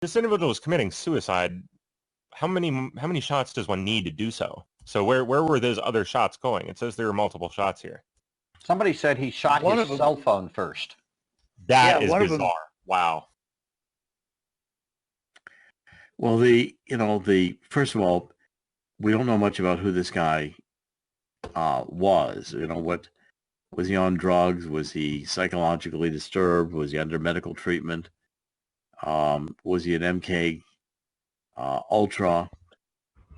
this individual is committing suicide. How many shots does one need to do so? So where were those other shots going? It says there were multiple shots here. Somebody said he shot his cell phone first. That is bizarre. Wow. Well, first of all, we don't know much about who this guy was. What was he on drugs? Was he psychologically disturbed? Was he under medical treatment? Was he an MK Ultra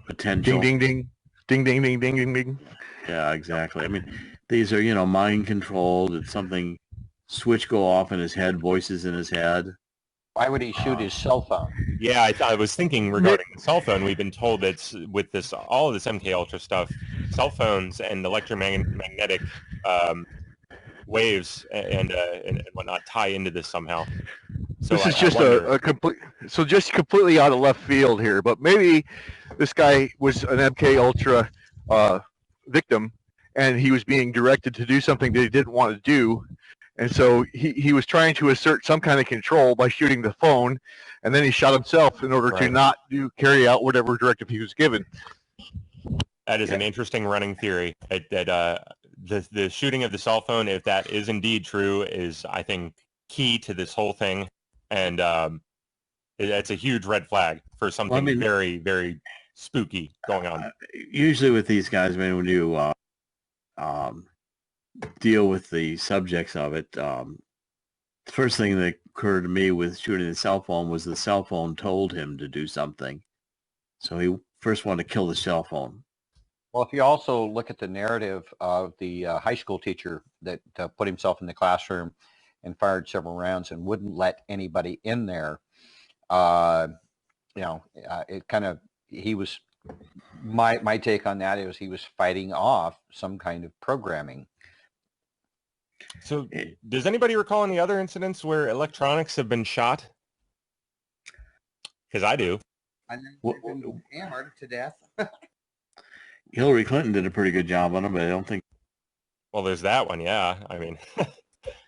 potential? Ding, ding, ding, ding, ding, ding, ding, ding. Yeah, exactly. I mean, these are mind controlled. Did something switch go off in his head? Voices in his head. Why would he shoot his cell phone? Yeah, I was thinking regarding the cell phone. We've been told that with all of this MK Ultra stuff, cell phones and electromagnetic waves and whatnot tie into this somehow. So this is just completely out of left field here. But maybe this guy was an MK Ultra victim, and he was being directed to do something that he didn't want to do. And so he was trying to assert some kind of control by shooting the phone, and then he shot himself in order to not carry out whatever directive he was given. That is an interesting running theory. That the shooting of the cell phone, if that is indeed true, is, I think, key to this whole thing. And it's a huge red flag for something very, very spooky going on. Usually with these guys, when you deal with the subjects of it, the first thing that occurred to me with shooting the cell phone was the cell phone told him to do something. So he first wanted to kill the cell phone. Well, if you also look at the narrative of the high school teacher that put himself in the classroom and fired several rounds and wouldn't let anybody in there, it kind of, he was, my take on that is he was fighting off some kind of programming. So does anybody recall any other incidents where electronics have been shot? Because I do. And then they've been hammered to death. Hillary Clinton did a pretty good job on it, but I don't think. Well, there's that one, yeah. I mean,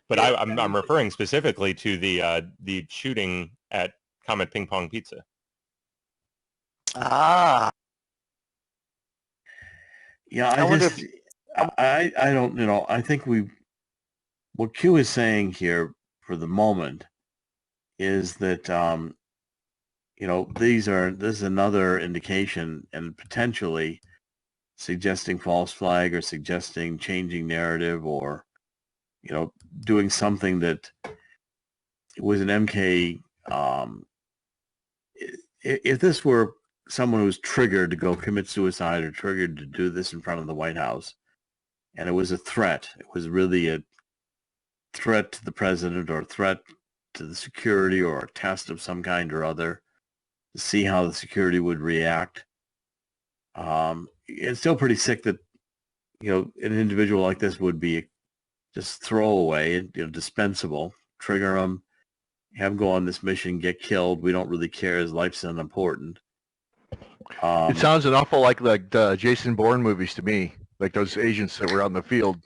but I'm referring specifically to the shooting at Comet Ping Pong Pizza. Ah. Yeah, I don't, I think what Q is saying here for the moment is that, this is another indication and potentially suggesting false flag or suggesting changing narrative or, doing something that was an MK. If this were someone who was triggered to go commit suicide or triggered to do this in front of the White House, and it was a threat, it was really a threat to the president or a threat to the security or a test of some kind or other to see how the security would react. It's still pretty sick that, an individual like this would be just throwaway and, dispensable, trigger him, have him go on this mission, get killed. We don't really care. His life's unimportant. It sounds an awful like the Jason Bourne movies to me, like those agents that were out in the field.